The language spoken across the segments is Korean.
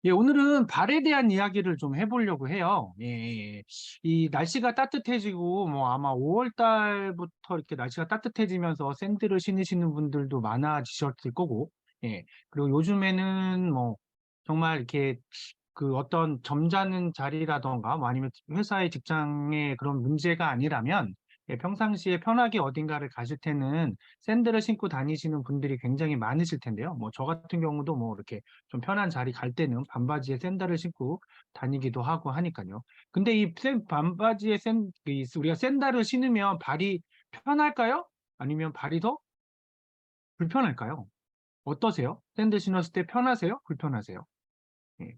예, 오늘은 발에 대한 이야기를 좀 해보려고 해요. 예, 예. 예. 이 날씨가 따뜻해지고, 뭐 아마 5월 달부터 이렇게 날씨가 따뜻해지면서 샌들을 신으시는 분들도 많아지셨을 거고, 예. 그리고 요즘에는 뭐 정말 이렇게 그 어떤 점잖은 자리라던가 뭐 아니면 회사의 직장에 그런 문제가 아니라면 예, 평상시에 편하게 어딘가를 가실 때는 샌들을 신고 다니시는 분들이 굉장히 많으실 텐데요. 뭐 저 같은 경우도 뭐 이렇게 좀 편한 자리 갈 때는 반바지에 샌들을 신고 다니기도 하고 하니까요. 근데 이 반바지에 우리가 샌들을 신으면 발이 편할까요? 아니면 발이 더 불편할까요? 어떠세요? 샌들 신었을 때 편하세요? 불편하세요? 예.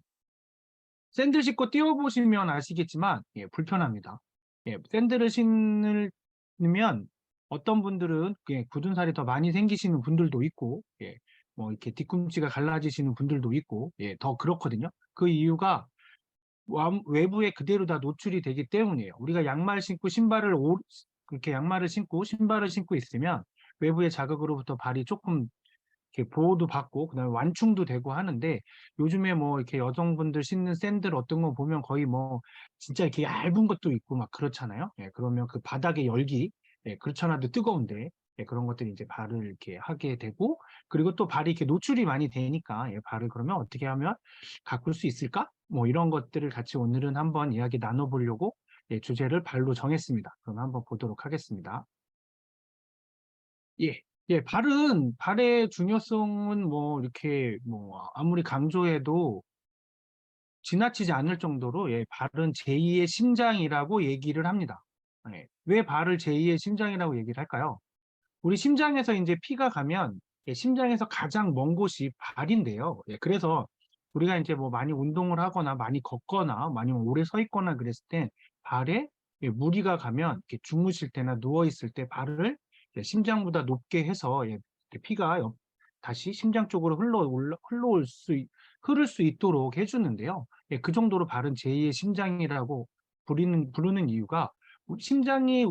샌들 신고 뛰어보시면 아시겠지만 예, 불편합니다. 예, 샌들을 신으면 어떤 분들은 예, 굳은 살이 더 많이 생기시는 분들도 있고 예, 뭐 이렇게 뒤꿈치가 갈라지시는 분들도 있고 예, 더 그렇거든요. 그 이유가 외부에 그대로 다 노출이 되기 때문이에요. 우리가 그렇게 양말을 신고 신발을 신고 있으면 외부의 자극으로부터 발이 조금 이렇게 보호도 받고 그다음에 완충도 되고 하는데 요즘에 뭐 이렇게 여성분들 신는 샌들 어떤 거 보면 거의 뭐 진짜 이렇게 얇은 것도 있고 막 그렇잖아요. 예, 그러면 그 바닥의 열기, 예, 그렇잖아도 뜨거운데 예, 그런 것들이 이제 발을 이렇게 하게 되고 그리고 또 발이 이렇게 노출이 많이 되니까 예, 발을 그러면 어떻게 하면 가꿀 수 있을까? 뭐 이런 것들을 같이 오늘은 한번 이야기 나눠보려고 예, 주제를 발로 정했습니다. 그럼 한번 보도록 하겠습니다. 예. 예, 발의 중요성은 뭐, 이렇게, 뭐, 아무리 강조해도 지나치지 않을 정도로, 예, 발은 제2의 심장이라고 얘기를 합니다. 예. 왜 발을 제2의 심장이라고 얘기를 할까요? 우리 심장에서 이제 피가 가면, 예, 심장에서 가장 먼 곳이 발인데요. 예, 그래서 우리가 이제 뭐 많이 운동을 하거나 많이 걷거나 아니면 오래 서 있거나 그랬을 때 발에 예, 무리가 가면 이렇게 주무실 때나 누워 있을 때 발을 예, 심장보다 높게 해서 예, 이렇게 피가 다시 심장 쪽으로 흐를 수 있도록 해주는데요. 예, 그 정도로 발은 제2의 심장이라고 부르는 이유가 심장이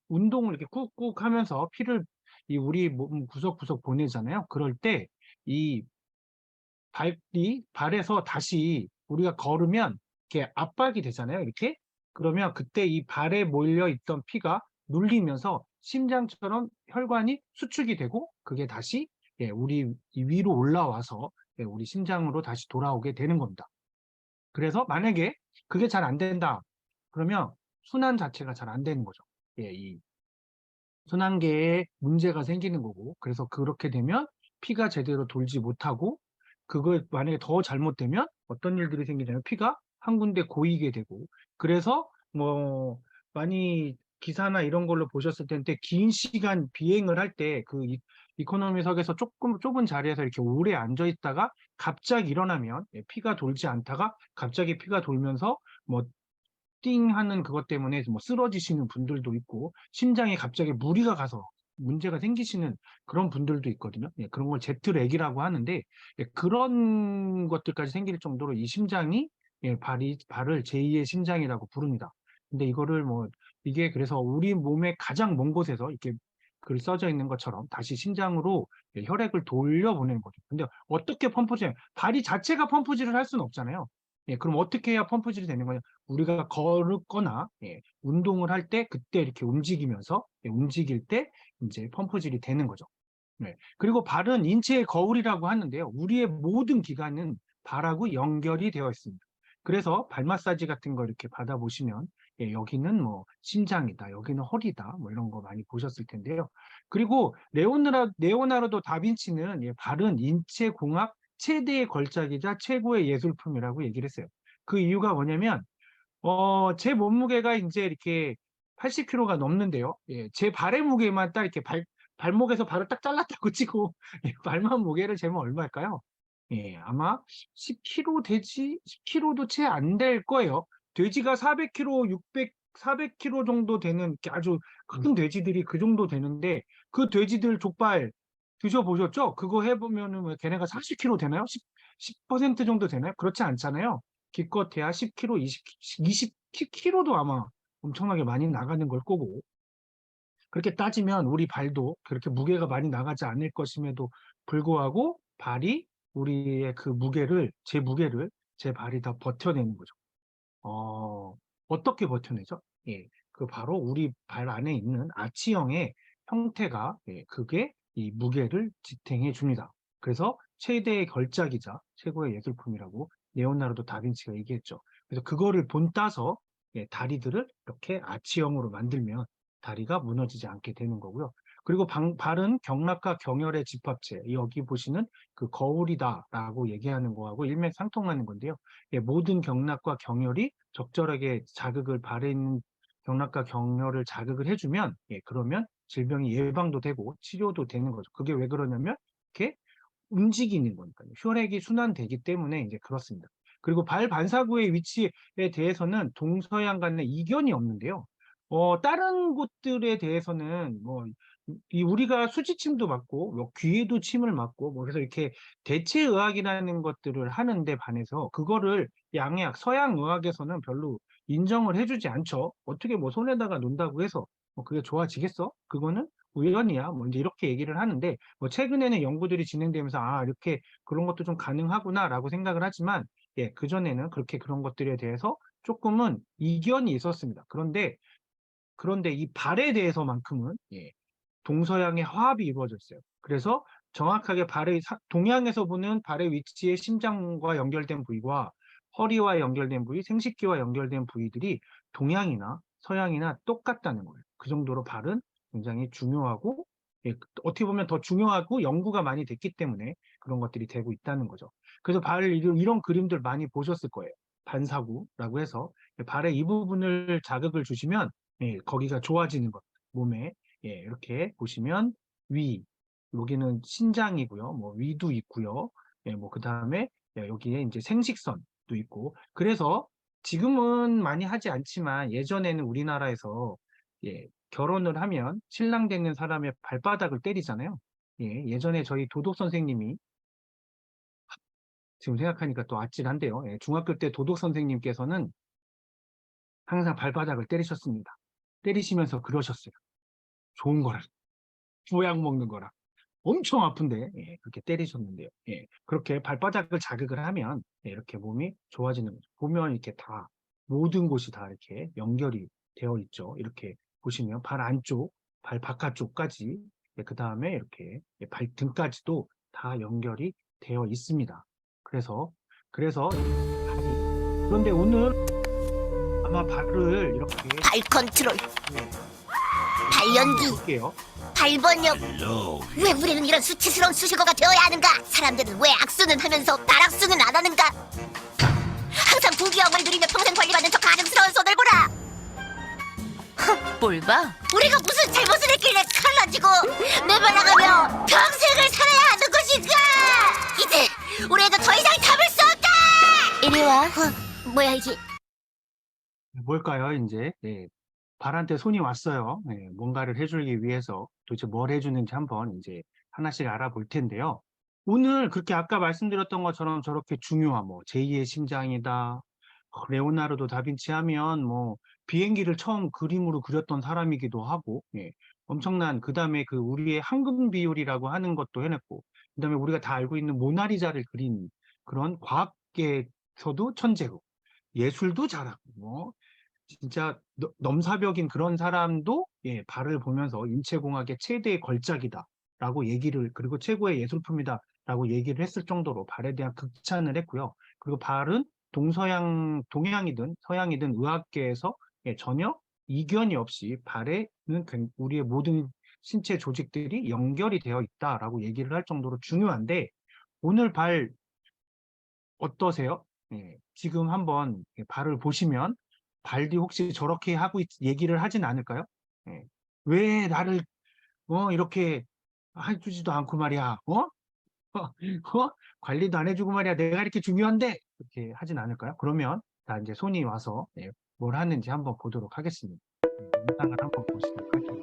운동을 이렇게 꾹꾹 하면서 피를 우리 몸 구석구석 보내잖아요. 그럴 때 이 발에서 다시 우리가 걸으면 이렇게 압박이 되잖아요. 이렇게. 그러면 그때 이 발에 몰려 있던 피가 눌리면서 심장처럼 혈관이 수축이 되고 그게 다시 예, 우리 이 위로 올라와서 예, 우리 심장으로 다시 돌아오게 되는 겁니다. 그래서 만약에 그게 잘 안 된다. 그러면 순환 자체가 잘 안 되는 거죠. 예, 이 순환계에 문제가 생기는 거고 그래서 그렇게 되면 피가 제대로 돌지 못하고 그거 만약에 더 잘못되면 어떤 일들이 생기냐면 피가 한 군데 고이게 되고 그래서 뭐 많이 기사나 이런 걸로 보셨을 텐데 긴 시간 비행을 할 때 그 이코노미석에서 조금 좁은 자리에서 이렇게 오래 앉아 있다가 갑자기 일어나면 예, 피가 돌지 않다가 갑자기 피가 돌면서 뭐 띵 하는 그것 때문에 뭐 쓰러지시는 분들도 있고 심장에 갑자기 무리가 가서 문제가 생기시는 그런 분들도 있거든요. 예, 그런 걸 제트렉이라고 하는데 예, 그런 것들까지 생길 정도로 이 심장이 예, 발을 제2의 심장이라고 부릅니다. 근데 이거를 뭐 이게 그래서 우리 몸의 가장 먼 곳에서 이렇게 글 써져 있는 것처럼 다시 심장으로 예, 혈액을 돌려보내는 거죠. 근데 어떻게 펌프질? 발이 자체가 펌프질을 할 수는 없잖아요. 예, 그럼 어떻게 해야 펌프질이 되는 거냐? 우리가 걸거나 예, 운동을 할 때 그때 이렇게 움직이면서 예, 움직일 때 이제 펌프질이 되는 거죠. 네. 그리고 발은 인체의 거울이라고 하는데요. 우리의 모든 기관은 발하고 연결이 되어 있습니다. 그래서 발 마사지 같은 거 이렇게 받아보시면 예, 여기는 뭐 심장이다, 여기는 허리다, 뭐 이런 거 많이 보셨을 텐데요. 그리고 레오나르도 다빈치는 예, 발은 인체 공학 최대의 걸작이자 최고의 예술품이라고 얘기를 했어요. 그 이유가 뭐냐면 제 몸무게가 이제 이렇게 80kg가 넘는데요. 예, 제 발의 무게만 딱 이렇게 발목에서 발을 딱 잘랐다고 치고, 예, 발만 무게를 재면 얼마일까요? 예, 아마 10kg 돼지, 10kg도 채 안 될 거예요. 돼지가 400kg, 400kg 정도 되는 이렇게 아주 큰 돼지들이 그 정도 되는데, 그 돼지들 족발 드셔보셨죠? 그거 해보면은 왜 걔네가 40kg 되나요? 10% 정도 되나요? 그렇지 않잖아요. 기껏해야 10kg, 20kg도 아마 엄청나게 많이 나가는 걸 거고. 그렇게 따지면 우리 발도 그렇게 무게가 많이 나가지 않을 것임에도 불구하고 발이 우리의 그 무게를, 제 무게를 제 발이 다 버텨내는 거죠. 어떻게 버텨내죠? 예, 그 바로 우리 발 안에 있는 아치형의 형태가, 예, 그게 이 무게를 지탱해 줍니다. 그래서 최대의 걸작이자 최고의 예술품이라고 레오나르도 다빈치가 얘기했죠. 그래서 그거를 본따서, 예, 다리들을 이렇게 아치형으로 만들면 다리가 무너지지 않게 되는 거고요. 그리고 발은 경락과 경혈의 집합체, 여기 보시는 그 거울이다라고 얘기하는 거하고 일맥상통하는 건데요. 예, 모든 경락과 경혈이 적절하게 자극을, 발에 있는 경락과 경혈을 자극을 해주면, 예, 그러면 질병이 예방도 되고 치료도 되는 거죠. 그게 왜 그러냐면 이렇게 움직이는 거니까요. 혈액이 순환되기 때문에 이제 그렇습니다. 그리고 발 반사구의 위치에 대해서는 동서양 간의 이견이 없는데요. 다른 곳들에 대해서는 뭐 우리가 수지침도 맞고 뭐 귀에도 침을 맞고 뭐 그래서 이렇게 대체의학이라는 것들을 하는데 반해서 그거를 양의학, 서양의학에서는 별로 인정을 해주지 않죠. 어떻게 뭐 손에다가 놓는다고 해서 뭐 그게 좋아지겠어? 그거는 우연이야. 뭐 이제 이렇게 얘기를 하는데, 뭐 최근에는 연구들이 진행되면서 아, 이렇게 그런 것도 좀 가능하구나라고 생각을 하지만, 예, 그전에는 그렇게 그런 것들에 대해서 조금은 이견이 있었습니다. 그런데 이 발에 대해서만큼은, 예, 동서양의 화합이 이루어졌어요. 그래서 정확하게 동양에서 보는 발의 위치에 심장과 연결된 부위와 허리와 연결된 부위, 생식기와 연결된 부위들이 동양이나 서양이나 똑같다는 거예요. 그 정도로 발은 굉장히 중요하고, 예, 어떻게 보면 더 중요하고 연구가 많이 됐기 때문에 그런 것들이 되고 있다는 거죠. 그래서 이런 그림들 많이 보셨을 거예요. 반사구라고 해서 발의 이 부분을 자극을 주시면, 예, 거기가 좋아지는 것, 몸에. 예, 이렇게 보시면 여기는 신장이고요. 뭐 위도 있고요. 예, 뭐 그다음에, 예, 여기에 이제 생식선도 있고. 그래서 지금은 많이 하지 않지만 예전에는 우리나라에서, 예, 결혼을 하면 신랑 되는 사람의 발바닥을 때리잖아요. 예, 예전에 저희 도덕 선생님이, 지금 생각하니까 또 아찔한데요. 예, 중학교 때 도덕 선생님께서는 항상 발바닥을 때리셨습니다. 때리시면서 그러셨어요. 좋은 거라. 보약 먹는 거라. 엄청 아픈데, 예, 그렇게 때리셨는데요. 예, 그렇게 발바닥을 자극을 하면, 예, 이렇게 몸이 좋아지는 거죠. 보면 이렇게 다 모든 곳이 다 이렇게 연결이 되어 있죠. 이렇게 보시면 발 안쪽, 발 바깥쪽까지, 예, 그 다음에 이렇게, 예, 발등까지도 다 연결이 되어 있습니다. 그래서 그런데 오늘 아마 발을 이렇게, 발 컨트롤, 예, 발 연기, 볼게요. 발 번역. 왜 우리는 이런 수치스러운 수식어가 되어야 하는가? 사람들은 왜 악수는 하면서 발악수는 안 하는가? 항상 부귀영을 누리며 평생 관리받는 저 가증스러운 손을 보라. 뭘 봐? 우리가 무슨 잘못을 했길래 칼라지고 매번 나가며 평생을 살아야 하는 것인가? 이제 우리도 더 이상 참을 수 없다. 이리 와. 뭐야 이게? 뭘까요, 이제? 네, 발한테 손이 왔어요. 네, 뭔가를 해주기 위해서 도대체 뭘 해주는지 한번 이제 하나씩 알아볼 텐데요. 오늘 그렇게 아까 말씀드렸던 것처럼 저렇게 중요한 뭐 제2의 심장이다, 레오나르도 다빈치 하면 뭐 비행기를 처음 그림으로 그렸던 사람이기도 하고, 예, 엄청난, 그다음에 그 우리의 황금 비율이라고 하는 것도 해냈고, 그다음에 우리가 다 알고 있는 모나리자를 그린 그런 과학계에서도 천재고, 예술도 잘하고, 뭐 진짜 넘사벽인 그런 사람도, 예, 발을 보면서 인체공학의 최대의 걸작이다라고 얘기를, 그리고 최고의 예술품이다라고 얘기를 했을 정도로 발에 대한 극찬을 했고요. 그리고 발은 동양이든 서양이든 의학계에서, 예, 전혀 이견이 없이 발에는 우리의 모든 신체 조직들이 연결이 되어 있다라고 얘기를 할 정도로 중요한데, 오늘 발 어떠세요? 예, 지금 한번 발을 보시면 발디 혹시 저렇게 얘기를 하진 않을까요? 예, 왜 나를 이렇게 해주지도 않고 말이야, 관리도 안 해주고 말이야, 내가 이렇게 중요한데, 이렇게 하진 않을까요? 그러면 자, 이제 손이 와서, 예, 뭘 하는지 한번 보도록 하겠습니다. 영상을 한번 보시도록 할게요.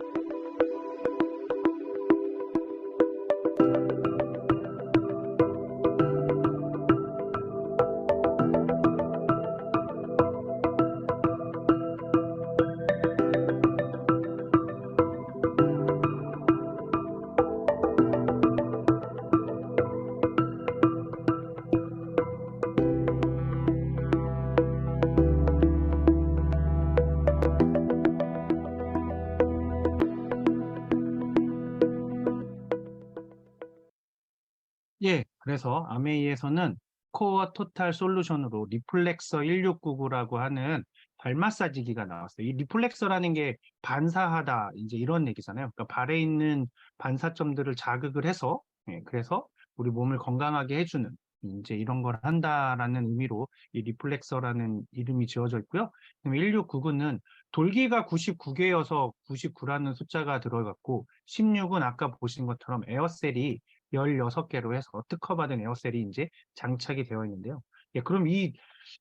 그래서 아메이에서는 코어 토탈 솔루션으로 리플렉서 1699라고 하는 발 마사지기가 나왔어요. 이 리플렉서라는 게 반사하다 이제 이런 얘기잖아요. 그러니까 발에 있는 반사점들을 자극을 해서 그래서 우리 몸을 건강하게 해주는 이제 이런 걸 한다라는 의미로 이 리플렉서라는 이름이 지어져 있고요. 그다음에 1699는 돌기가 99개여서 99라는 숫자가 들어갔고 16은 아까 보신 것처럼 에어셀이 16개로 해서 특허받은 에어셀이 이제 장착이 되어 있는데요. 예, 그럼 이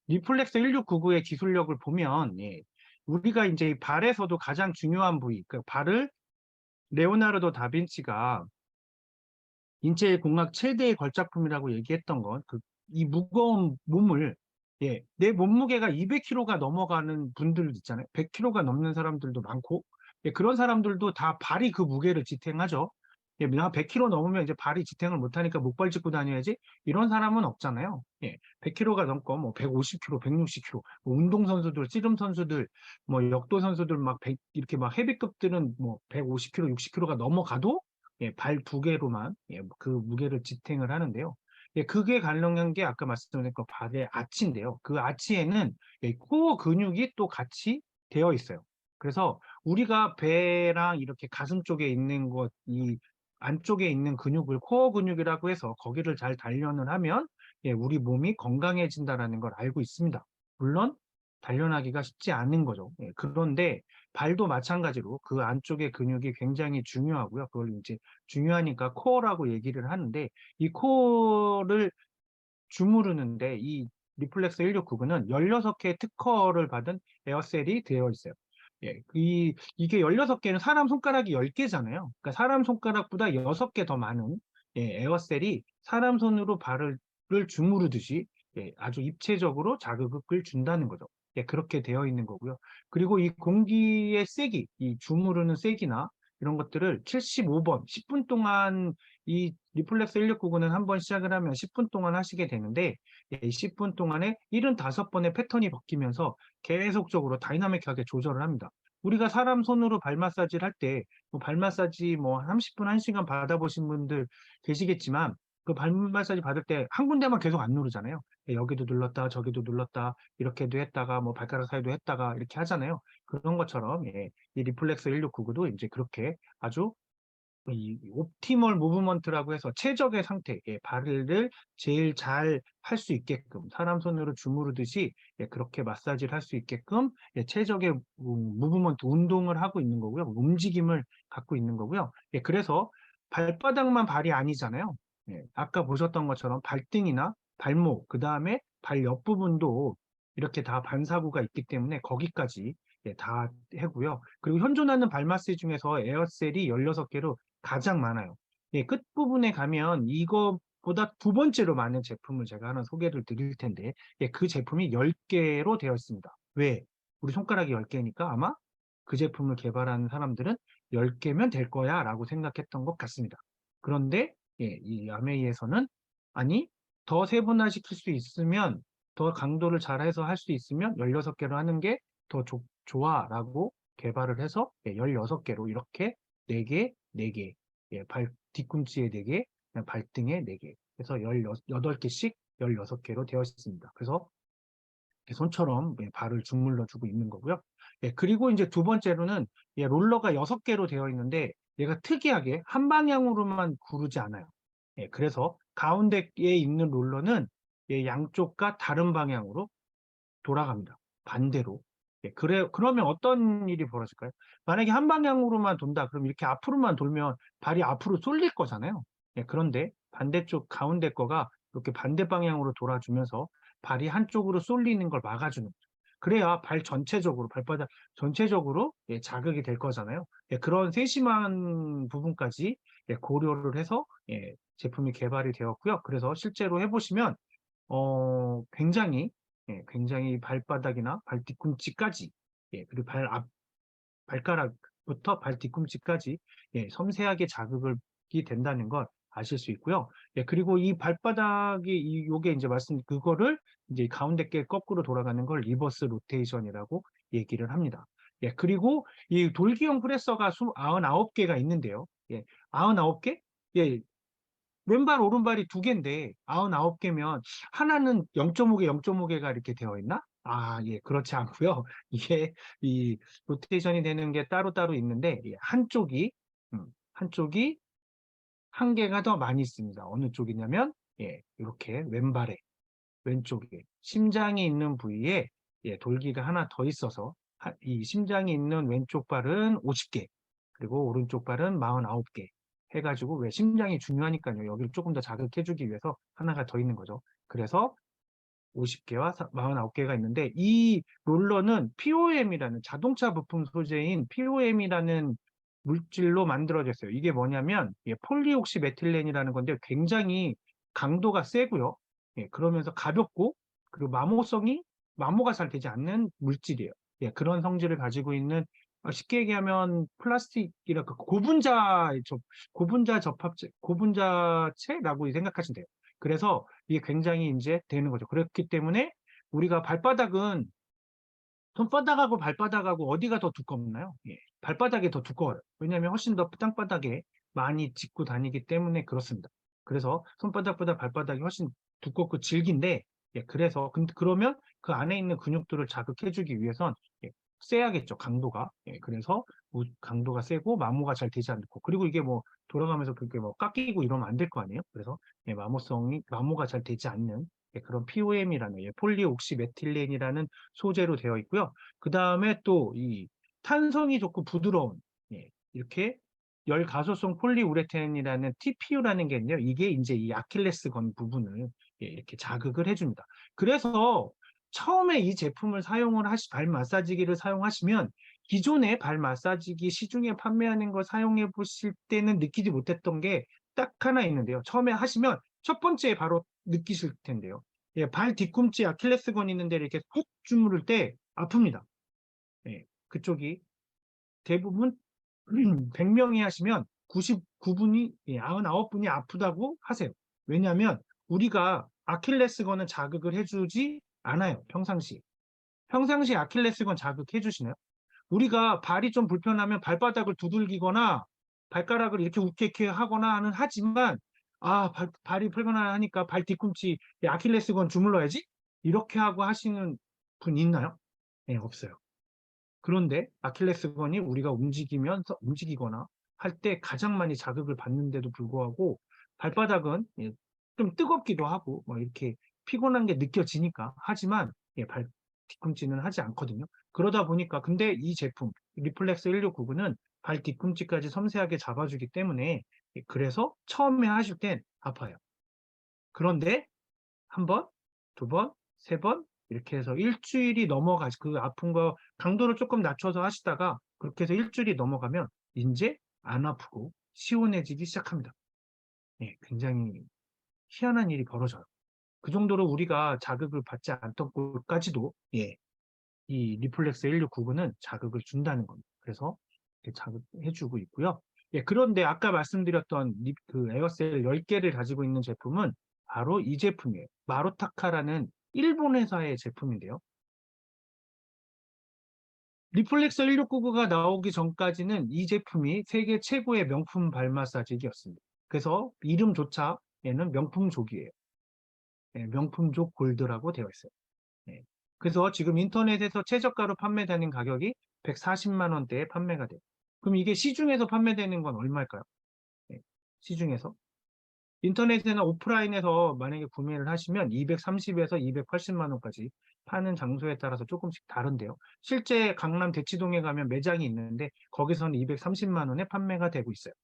리플렉서 1699의 기술력을 보면 우리가 이제 이 발에서도 가장 중요한 부위, 그 발을 레오나르도 다빈치가 인체공학 최대의 걸작품이라고 얘기했던 건 이 무거운 몸을 내 몸무게가 200kg가 넘어가는 분들 있잖아요. 100kg가 넘는 사람들도 많고 그런 사람들도 다 발이 그 무게를 지탱하죠. 내가 100kg 넘으면 이제 발이 지탱을 못하니까 목발 짚고 다녀야지 이런 사람은 없잖아요. 100kg가 넘고 뭐 150kg, 160kg, 뭐 운동선수들, 씨름 선수들, 뭐 역도 선수들 막 이렇게 막 헤비급들은 뭐 150kg, 60kg가 넘어가도 발 두 개로만 그 무게를 지탱을 하는데요. 그게 가능한 게 아까 말씀드린 그 발의 아치인데요. 그 아치에는 코어 근육이 또 같이 되어 있어요. 그래서 우리가 배랑 이렇게 가슴 쪽에 있는 것, 이 안쪽에 있는 근육을 코어 근육이라고 해서 거기를 잘 단련을 하면 우리 몸이 건강해진다라는 걸 알고 있습니다. 물론 단련하기가 쉽지 않은 거죠. 그런데 발도 마찬가지로 그 안쪽의 근육이 굉장히 중요하고요. 그걸 이제 중요하니까 코어라고 얘기를 하는데 이 코어를 주무르는데 이 리플렉서 1699는 16개의 특허를 받은 에어셀이 되어 있어요. 이게 16개는 사람 손가락이 10개잖아요. 그러니까 사람 손가락보다 6개 더 많은 에어셀이 사람 손으로 발을 주무르듯이 아주 입체적으로 자극을 준다는 거죠. 그렇게 되어 있는 거고요. 그리고 이 공기의 세기, 이 주무르는 세기나 이런 것들을 75번, 10분 동안 이 리플렉스 1699는 한번 시작을 하면 10분 동안 하시게 되는데 10분 동안에 75번의 패턴이 바뀌면서 계속적으로 다이나믹하게 조절을 합니다. 우리가 사람 손으로 발 마사지를 할 때 발 마사지 뭐 30분, 1시간 받아보신 분들 계시겠지만 그 발 마사지 받을 때 한 군데만 계속 안 누르잖아요. 여기도 눌렀다, 저기도 눌렀다, 이렇게도 했다가 뭐 발가락 사이도 했다가 이렇게 하잖아요. 그런 것처럼 이 리플렉스 1699도 이제 그렇게 아주 이 옵티멀 무브먼트라고 해서 최적의 상태, 발을 제일 잘 할 수 있게끔 사람 손으로 주무르듯이 그렇게 마사지를 할 수 있게끔 최적의 무브먼트 운동을 하고 있는 거고요. 움직임을 갖고 있는 거고요. 그래서 발바닥만 발이 아니잖아요. 아까 보셨던 것처럼 발등이나 발목, 그 다음에 발 옆부분도 이렇게 다 반사구가 있기 때문에 거기까지 다 해고요. 그리고 현존하는 발 마사지 중에서 에어셀이 16개로 가장 많아요. 끝부분에 가면 이거보다 두 번째로 많은 제품을 제가 하나 소개를 드릴 텐데, 그 제품이 10개로 되어 있습니다. 왜? 우리 손가락이 10개니까 아마 그 제품을 개발하는 사람들은 10개면 될 거야 라고 생각했던 것 같습니다. 그런데 이 아메이에서는 아니, 더 세분화시킬 수 있으면, 더 강도를 잘해서 할 수 있으면 16개로 하는 게 더 좋아 라고 개발을 해서 16개로 이렇게 4개, 4개, 발 뒤꿈치에 4개, 발등에 4개, 그래서 18개씩 16개로 되어 있습니다. 그래서 손처럼 발을 주물러 주고 있는 거고요. 그리고 이제 두 번째로는 롤러가 6개로 되어 있는데 얘가 특이하게 한 방향으로만 구르지 않아요. 그래서 가운데에 있는 롤러는 양쪽과 다른 방향으로 돌아갑니다. 반대로. 그러면 어떤 일이 벌어질까요? 만약에 한 방향으로만 돈다, 그럼 이렇게 앞으로만 돌면 발이 앞으로 쏠릴 거잖아요. 그런데 반대쪽 가운데 거가 이렇게 반대 방향으로 돌아주면서 발이 한쪽으로 쏠리는 걸 막아주는 거죠. 그래야 발 전체적으로, 발바닥 전체적으로 자극이 될 거잖아요. 그런 세심한 부분까지 고려를 해서 제품이 개발이 되었고요. 그래서 실제로 해보시면 굉장히 발바닥이나 발 뒤꿈치까지, 그리고 발가락부터 발 뒤꿈치까지 섬세하게 자극이 된다는 걸 아실 수 있고요. 그리고 이 발바닥이 요게 이제 그거를 이제 가운데 게 거꾸로 돌아가는 걸 리버스 로테이션이라고 얘기를 합니다. 그리고 이 돌기형 프레서가 99개가 있는데요. 99개? 왼발, 오른발이 두 개인데 99개면 하나는 0.5개, 0.5개가 이렇게 되어 있나? 아, 예, 그렇지 않고요. 이게 이 로테이션이 되는 게 따로따로 있는데 한쪽이 한 개가 더 많이 있습니다. 어느 쪽이냐면 예, 이렇게 왼쪽에 심장이 있는 부위에 예, 돌기가 하나 더 있어서 이 심장이 있는 왼쪽 발은 50개, 그리고 오른쪽 발은 49개 해가지고 왜 심장이 중요하니까요. 여기를 조금 더 자극해주기 위해서 하나가 더 있는 거죠. 그래서 50개와 49개가 있는데 이 롤러는 POM이라는 자동차 부품 소재인 POM이라는 물질로 만들어졌어요. 이게 뭐냐면 폴리옥시메틸렌이라는 건데 굉장히 강도가 세고요. 예, 그러면서 가볍고 그리고 마모가 잘 되지 않는 물질이에요. 예, 그런 성질을 가지고 있는 쉽게 얘기하면 플라스틱이라 그 고분자체라고 생각하시면 돼요. 그래서 이게 굉장히 이제 되는 거죠. 그렇기 때문에 우리가 손바닥하고 발바닥하고 어디가 더 두껍나요? 예, 발바닥이 더 두꺼워요. 왜냐하면 훨씬 더 땅바닥에 많이 짚고 다니기 때문에 그렇습니다. 그래서 손바닥보다 발바닥이 훨씬 두껍고 질긴데, 예, 그러면 그 안에 있는 근육들을 자극해주기 위해선 예, 세야겠죠, 강도가. 예, 그래서 강도가 세고 마모가 잘 되지 않고, 그리고 이게 뭐 돌아가면서 그게 뭐 깎이고 이러면 안 될 거 아니에요? 그래서 예, 마모가 잘 되지 않는 예, 그런 POM이라는 폴리옥시메틸렌이라는 소재로 되어 있고요. 그 다음에 또 이 탄성이 좋고 부드러운 예, 이렇게 열가소성 폴리우레탄이라는 TPU라는 게 있는데요. 이게 이제 이 아킬레스건 부분을 예, 이렇게 자극을 해줍니다. 그래서 처음에 이 제품을 발 마사지기를 사용하시면 기존의 발 마사지기 시중에 판매하는 걸 사용해 보실 때는 느끼지 못했던 게 딱 하나 있는데요. 처음에 하시면 첫 번째 바로 느끼실 텐데요. 예, 발 뒤꿈치 아킬레스건 있는 데를 이렇게 콕 주무를 때 아픕니다. 예, 그쪽이 대부분 100명이 하시면 99분이, 99분이 아프다고 하세요. 왜냐하면 우리가 아킬레스건은 자극을 해주지 않아요. 평상시 아킬레스건 자극해 주시나요? 우리가 발이 좀 불편하면 발바닥을 두들기거나 발가락을 이렇게 우케케 하거나 하지만 발이 불편하니까 발 뒤꿈치 아킬레스건 주물러야지 이렇게 하고 하시는 분 있나요? 네, 없어요. 그런데 아킬레스건이 우리가 움직이거나 할 때 가장 많이 자극을 받는데도 불구하고 발바닥은 예, 좀 뜨겁기도 하고 뭐 이렇게 피곤한 게 느껴지니까 하지만 예, 발 뒤꿈치는 하지 않거든요. 그러다 보니까 근데 이 제품 리플렉스 1699는 발 뒤꿈치까지 섬세하게 잡아주기 때문에 예, 그래서 처음에 하실 땐 아파요. 그런데 한 번, 두 번, 세 번 이렇게 해서 일주일이 그 아픈 거 강도를 조금 낮춰서 하시다가 그렇게 해서 일주일이 넘어가면 이제 안 아프고 시원해지기 시작합니다. 예, 굉장히 희한한 일이 벌어져요. 그 정도로 우리가 자극을 받지 않던 곳까지도 예, 이 리플렉스 1699는 자극을 준다는 겁니다. 그래서 자극해주고 있고요. 예, 그런데 아까 말씀드렸던 그 에어셀 10개를 가지고 있는 제품은 바로 이 제품이에요. 마루타카라는 일본 회사의 제품인데요. 리플렉서 1699가 나오기 전까지는 이 제품이 세계 최고의 명품 발 마사지기였습니다. 그래서 이름조차 얘는 명품족이에요. 예, 명품족 골드라고 되어 있어요. 예. 그래서 지금 인터넷에서 최저가로 판매되는 가격이 140만 원대에 판매가 돼요. 그럼 이게 시중에서 판매되는 건 얼마일까요? 예, 시중에서 인터넷이나 오프라인에서 만약에 구매를 하시면 230에서 280만 원까지 파는 장소에 따라서 조금씩 다른데요. 실제 강남 대치동에 가면 매장이 있는데 거기서는 230만 원에 판매가 되고 있어요.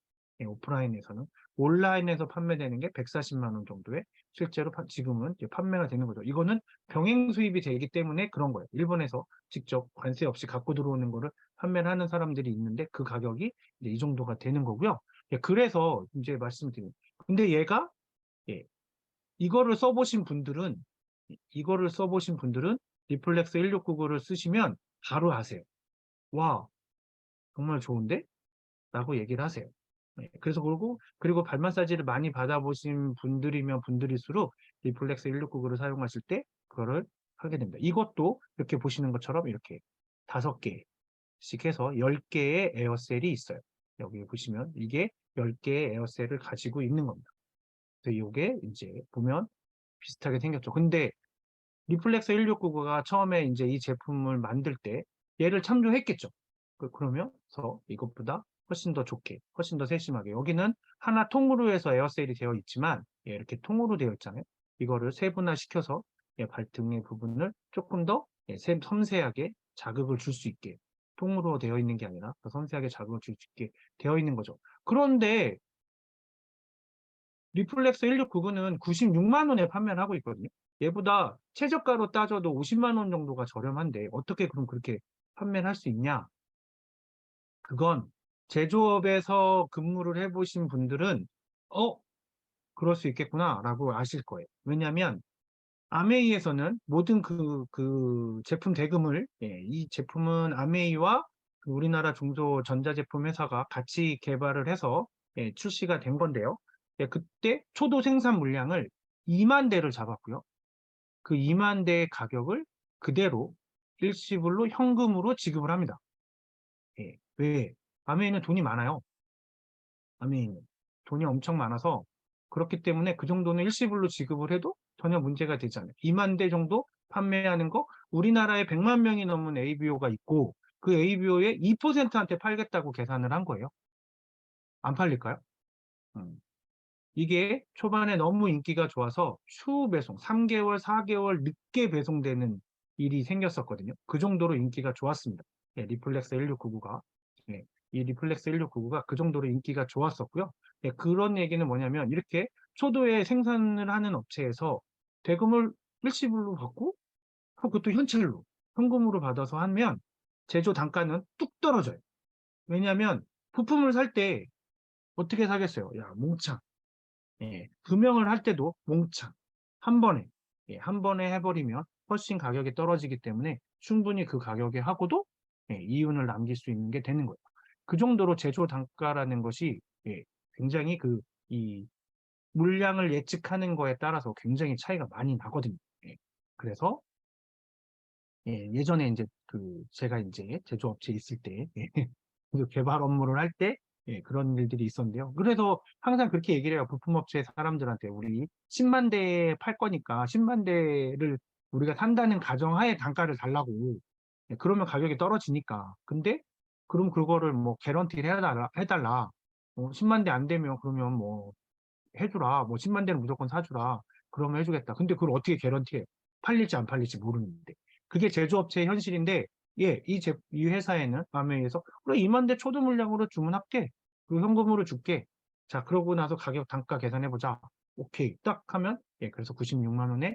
예, 오프라인에서는. 온라인에서 판매되는 게 140만 원 정도에 실제로 지금은 판매가 되는 거죠. 이거는 병행 수입이 되기 때문에 그런 거예요. 일본에서 직접 관세 없이 갖고 들어오는 거를 판매를 하는 사람들이 있는데 그 가격이 이제 이 정도가 되는 거고요. 예, 그래서 이제 말씀드린 근데 얘가 예, 이거를 써보신 분들은 리플렉스 1699를 쓰시면 바로 아세요. 와, 정말 좋은데? 라고 얘기를 하세요. 네, 그래서 그리고 발 마사지를 많이 받아보신 분들이면 분들일수록 리플렉스 1699를 사용하실 때 그거를 하게 됩니다. 이것도 이렇게 보시는 것처럼 이렇게 5개씩 해서 10개의 에어셀이 있어요. 여기 보시면 이게 10개의 에어셀을 가지고 있는 겁니다. 그래서 이게 이제 보면 비슷하게 생겼죠. 근데 리플렉서 1699가 처음에 이제 이 제품을 만들 때 얘를 참조했겠죠. 그러면서 이것보다 훨씬 더 좋게, 훨씬 더 세심하게. 여기는 하나 통으로 해서 에어세일이 되어 있지만, 이렇게 통으로 되어 있잖아요. 이거를 세분화시켜서 발등의 부분을 조금 더 섬세하게 자극을 줄 수 있게, 통으로 되어 있는 게 아니라 더 섬세하게 자극을 줄 수 있게 되어 있는 거죠. 그런데 리플렉서 1699는 96만 원에 판매를 하고 있거든요. 얘보다 최저가로 따져도 50만 원 정도가 저렴한데 어떻게 그럼 그렇게 판매를 할 수 있냐? 그건 제조업에서 근무를 해보신 분들은 그럴 수 있겠구나라고 아실 거예요. 왜냐하면 아메이에서는 모든 그 제품 대금을, 이 제품은 아메이와 그 우리나라 중소전자제품 회사가 같이 개발을 해서 출시가 된 건데요. 그때 초도 생산 물량을 2만 대를 잡았고요. 그 2만 대의 가격을 그대로 일시불로 현금으로 지급을 합니다. 왜? 아메이는 돈이 많아요. 아메이는 돈이 엄청 많아서 그렇기 때문에 그 정도는 일시불로 지급을 해도 전혀 문제가 되지 않아요. 2만 대 정도 판매하는 거, 우리나라에 100만 명이 넘는 ABO가 있고 그 ABO의 2%한테 팔겠다고 계산을 한 거예요. 안 팔릴까요? 이게 초반에 너무 인기가 좋아서 추후 배송, 3개월, 4개월 늦게 배송되는 일이 생겼었거든요. 그 정도로 인기가 좋았습니다. 리플렉스 1699가. 이 리플렉스 1699가 그 정도로 인기가 좋았었고요. 그런 얘기는 뭐냐면 이렇게 초도에 생산을 하는 업체에서 대금을 일시불로 받고 그것도 현찰로, 현금으로 받아서 하면 제조 단가는 뚝 떨어져요. 왜냐하면 부품을 살 때 어떻게 사겠어요? 야, 몽창. 금형을 할 때도 몽창 한 번에 한 번에 해버리면 훨씬 가격이 떨어지기 때문에 충분히 그 가격에 하고도 이윤을 남길 수 있는 게 되는 거예요. 그 정도로 제조 단가라는 것이 굉장히 이 물량을 예측하는 거에 따라서 굉장히 차이가 많이 나거든요. 그래서 예전에 이제 제가 이제 제조업체에 있을 때 그 개발 업무를 할 때 그런 일들이 있었는데요. 그래서 항상 그렇게 얘기를 해요. 부품업체 사람들한테 우리 10만 대 팔 거니까 10만 대를 우리가 산다는 가정하에 단가를 달라고. 그러면 가격이 떨어지니까. 근데 그럼 그거를 뭐 개런티를 해달라. 10만 대 안 되면 그러면 뭐 해주라. 뭐 10만 대는 무조건 사주라. 그러면 해주겠다. 근데 그걸 어떻게 개런티해? 팔릴지 안 팔릴지 모르는데. 그게 제조업체의 현실인데, 이 회사에는 아메이에서 그래 2만 대 초도 물량으로 주문할게. 그리고 현금으로 줄게. 자, 그러고 나서 가격 단가 계산해보자. 오케이. 딱 하면, 그래서 96만 원에,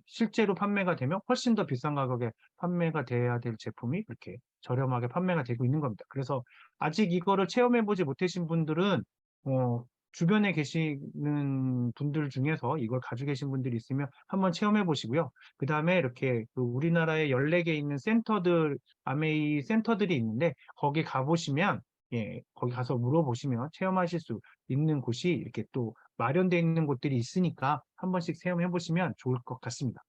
실제로 판매가 되면 훨씬 더 비싼 가격에 판매가 돼야 될 제품이 이렇게 저렴하게 판매가 되고 있는 겁니다. 그래서 아직 이거를 체험해보지 못하신 분들은, 어, 주변에 계시는 분들 중에서 이걸 가지고 계신 분들이 있으면 한번 체험해 보시고요. 그 다음에 이렇게 우리나라에 14개 있는 센터들, 아메이 센터들이 있는데 거기 가보시면 거기 가서 물어보시면 체험하실 수 있는 곳이 이렇게 또 마련되어 있는 곳들이 있으니까 한 번씩 체험해 보시면 좋을 것 같습니다.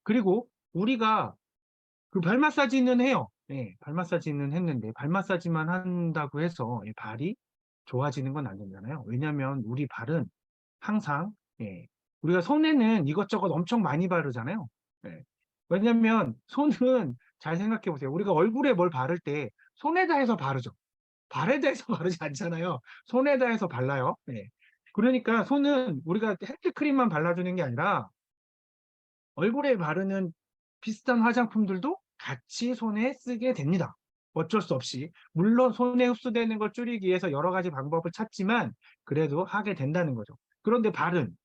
그리고 우리가 발 마사지는 해요. 발 마사지는 했는데 발 마사지만 한다고 해서 발이 좋아지는 건 아니잖아요. 왜냐하면 우리 발은 항상 우리가 손에는 이것저것 엄청 많이 바르잖아요. 왜냐하면 손은 잘 생각해 보세요. 우리가 얼굴에 뭘 바를 때 손에다 해서 바르죠. 발에다 해서 바르지 않잖아요. 손에다 해서 발라요. 그러니까 손은 우리가 핸드크림만 발라주는 게 아니라 얼굴에 바르는 비슷한 화장품들도 같이 손에 쓰게 됩니다. 어쩔 수 없이. 물론 손에 흡수되는 걸 줄이기 위해서 여러 가지 방법을 찾지만 그래도 하게 된다는 거죠. 그런데 발은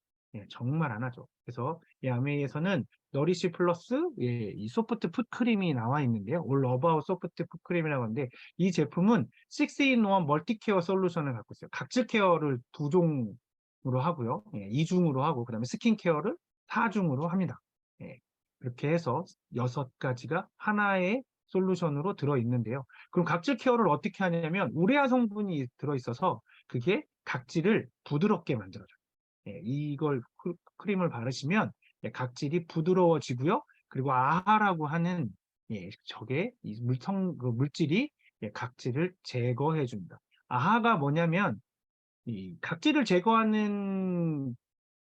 정말 안 하죠. 그래서 이 아메이에서는 너리시 플러스 이 소프트 풋크림이 나와 있는데요. 올 어바웃 소프트 풋크림이라고 하는데 이 제품은 6-in-1 멀티케어 솔루션을 갖고 있어요. 각질 케어를 2종으로 하고요. 2중으로 하고 그다음에 스킨케어를 4중으로 합니다. 그렇게 해서 6가지가 하나의 솔루션으로 들어있는데요. 그럼 각질 케어를 어떻게 하냐면 우레아 성분이 들어있어서 그게 각질을 부드럽게 만들어줘요. 이걸 크림을 바르시면 각질이 부드러워지고요. 그리고 아하라고 하는 저게 이 물질이 각질을 제거해 줍니다. 아하가 뭐냐면 이 각질을 제거하는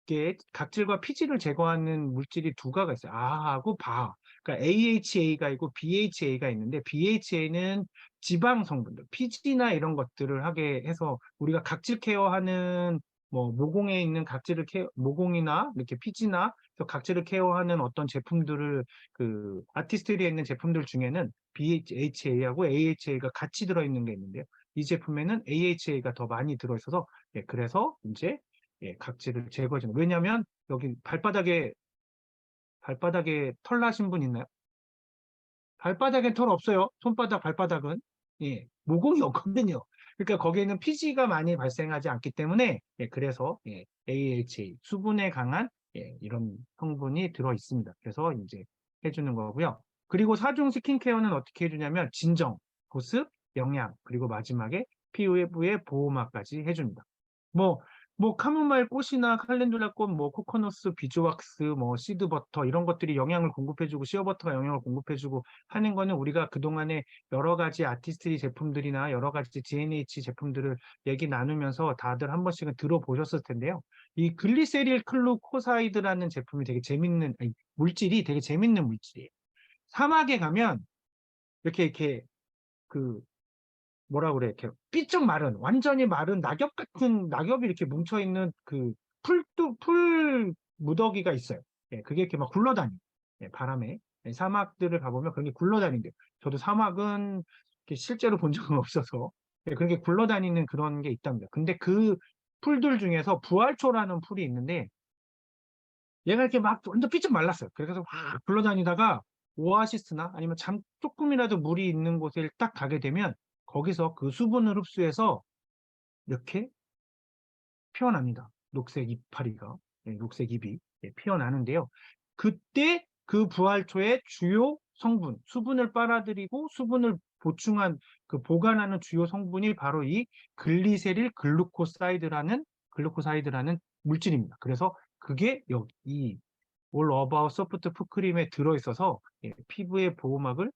이게 각질과 피지를 제거하는 물질이 두 가지가 있어요. A하고 바. 그러니까 AHA가 있고 BHA가 있는데 BHA는 지방 성분들, 피지나 이런 것들을 하게 해서 우리가 각질 케어하는 뭐 모공에 있는 각질을 모공이나 이렇게 피지나 각질을 케어하는 어떤 제품들을 그 아티스트리에 있는 제품들 중에는 BHA하고 AHA가 같이 들어있는 게 있는데요. 이 제품에는 AHA가 더 많이 들어있어서 그래서 이제 각질을 제거해주는. 왜냐하면 여기 발바닥에 털 나신 분 있나요? 발바닥엔 털 없어요. 손바닥, 발바닥은. 모공이 없거든요. 그러니까 거기에는 피지가 많이 발생하지 않기 때문에 그래서 AHA, 수분에 강한 이런 성분이 들어 있습니다. 그래서 이제 해주는 거고요. 그리고 사중 스킨케어는 어떻게 해주냐면 진정, 보습, 영양, 그리고 마지막에 피부의 보호막까지 해줍니다. 뭐 카모마일 꽃이나 칼렌듈라 꽃, 뭐 코코넛스, 비즈왁스, 뭐 시드버터 이런 것들이 영양을 공급해주고 시어버터가 영양을 공급해주고 하는 거는 우리가 그동안에 여러 가지 아티스트리 제품들이나 여러 가지 GNH 제품들을 얘기 나누면서 다들 한 번씩은 들어보셨을 텐데요. 이 글리세릴 클루코사이드라는 제품이 되게 재밌는 물질이 되게 재밌는 물질이에요. 사막에 가면 이렇게 그 뭐라 그래, 이렇게 삐쩍 마른, 완전히 마른 낙엽 같은, 낙엽이 이렇게 뭉쳐있는 그 풀 무더기가 있어요. 그게 이렇게 막 굴러다니. 바람에. 사막들을 가보면 그런 게 굴러다닌대요. 저도 사막은 이렇게 실제로 본 적은 없어서 그렇게 굴러다니는 그런 게 있답니다. 근데 그 풀들 중에서 부활초라는 풀이 있는데 얘가 이렇게 막 완전 삐쩍 말랐어요. 그래서 확 굴러다니다가 오아시스나 아니면 조금이라도 물이 있는 곳에 딱 가게 되면 거기서 그 수분을 흡수해서 이렇게 피어납니다. 녹색 이파리가, 녹색 잎이 피어나는데요. 그때 그 부활초의 주요 성분, 수분을 빨아들이고 수분을 보충한 그 보관하는 주요 성분이 바로 이 글리세릴 글루코사이드라는 물질입니다. 그래서 그게 여기 이 올 어바웃 소프트 풋크림에 들어있어서 피부의 보호막을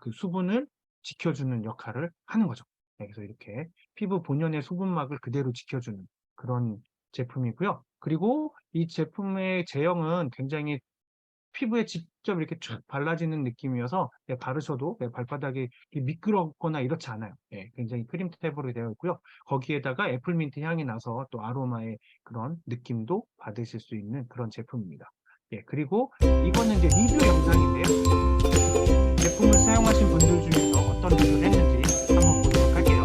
그 수분을 지켜주는 역할을 하는 거죠. 그래서 이렇게 피부 본연의 수분막을 그대로 지켜주는 그런 제품이고요. 그리고 이 제품의 제형은 굉장히 피부에 직접 이렇게 쫙 발라지는 느낌이어서 바르셔도 발바닥이 미끄럽거나 이렇지 않아요. 굉장히 크림 타입으로 되어 있고요. 거기에다가 애플민트 향이 나서 또 아로마의 그런 느낌도 받으실 수 있는 그런 제품입니다. 그리고 이거는 이제 리뷰 영상인데요. 제품을 사용하신 분들 중에서 어떤 리뷰를 했는지 한번 보도록 할게요.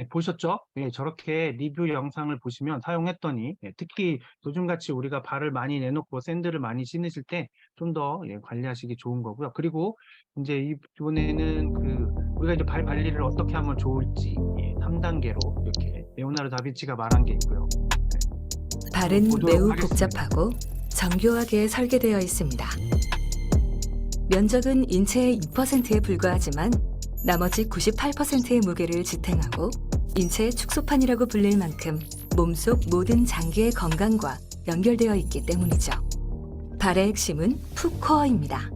보셨죠? 저렇게 리뷰 영상을 보시면 사용했더니 특히 요즘같이 우리가 발을 많이 내놓고 샌들을 많이 신으실 때 좀 더 관리하시기 좋은 거고요. 그리고 이제 이번에는 우리가 이제 발 관리를 어떻게 하면 좋을지 3단계로 이렇게 레오나르도 다빈치가 말한 게 있고요. 발은 보도록 매우 하겠습니다. 복잡하고 정교하게 설계되어 있습니다. 면적은 인체의 2%에 불과하지만 나머지 98%의 무게를 지탱하고 인체의 축소판이라고 불릴 만큼 몸속 모든 장기의 건강과 연결되어 있기 때문이죠. 발의 핵심은 풋코어입니다.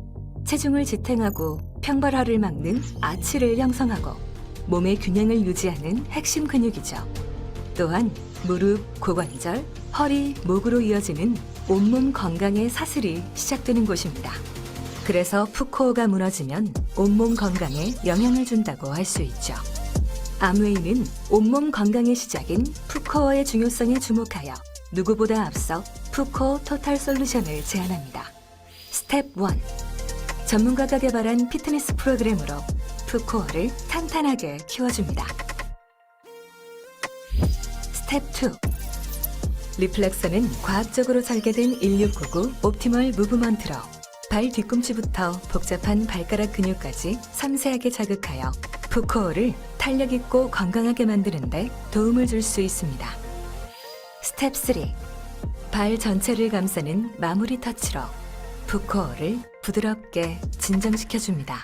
체중을 지탱하고 평발화를 막는 아치를 형성하고 몸의 균형을 유지하는 핵심 근육이죠. 또한 무릎, 고관절, 허리, 목으로 이어지는 온몸 건강의 사슬이 시작되는 곳입니다. 그래서 풋코어가 무너지면 온몸 건강에 영향을 준다고 할 수 있죠. 암웨이는 온몸 건강의 시작인 풋코어의 중요성에 주목하여 누구보다 앞서 풋코어 토탈 솔루션을 제안합니다. 스텝 1. 전문가가 개발한 피트니스 프로그램으로 풋코어를 탄탄하게 키워줍니다. 스텝 2. 리플렉서는 과학적으로 설계된 1699 옵티멀 무브먼트로 발 뒤꿈치부터 복잡한 발가락 근육까지 섬세하게 자극하여 푸코어를 탄력 있고 건강하게 만드는데 도움을 줄 수 있습니다. 스텝 3. 발 전체를 감싸는 마무리 터치로 푸코어를 부드럽게 진정시켜줍니다.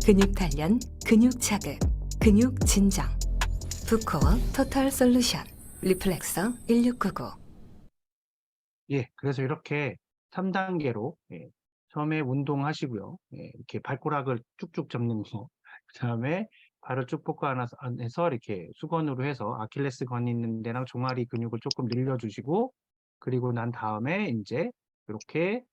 근육 단련, 근육 자극, 근육 진정. 푸코어 토탈 솔루션 리플렉서 1699. 예, 그래서 이렇게 3단계로 처음에 운동하시고요. 이렇게 발가락을 쭉쭉 접는 거. 그다음에 발을 쭉 뻗고 안에서 이렇게 수건으로 해서 아킬레스건 있는 데랑 종아리 근육을 조금 늘려주시고, 그리고 난 다음에 이제 이렇게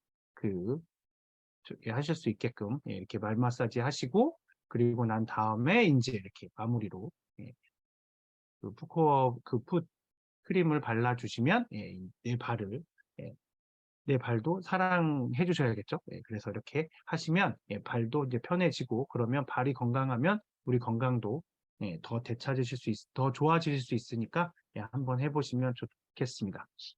하실 수 있게끔 이렇게 말 마사지 하시고, 그리고 난 다음에 이제 이렇게 마무리로 푸코어 풋 크림을 발라주시면 내 발을 내 발도 사랑해 주셔야겠죠. 그래서 이렇게 하시면 발도 이제 편해지고, 그러면 발이 건강하면 우리 건강도 더 되찾으실 수 더 좋아지실 수 있으니까 한번 해보시면 좋겠습니다.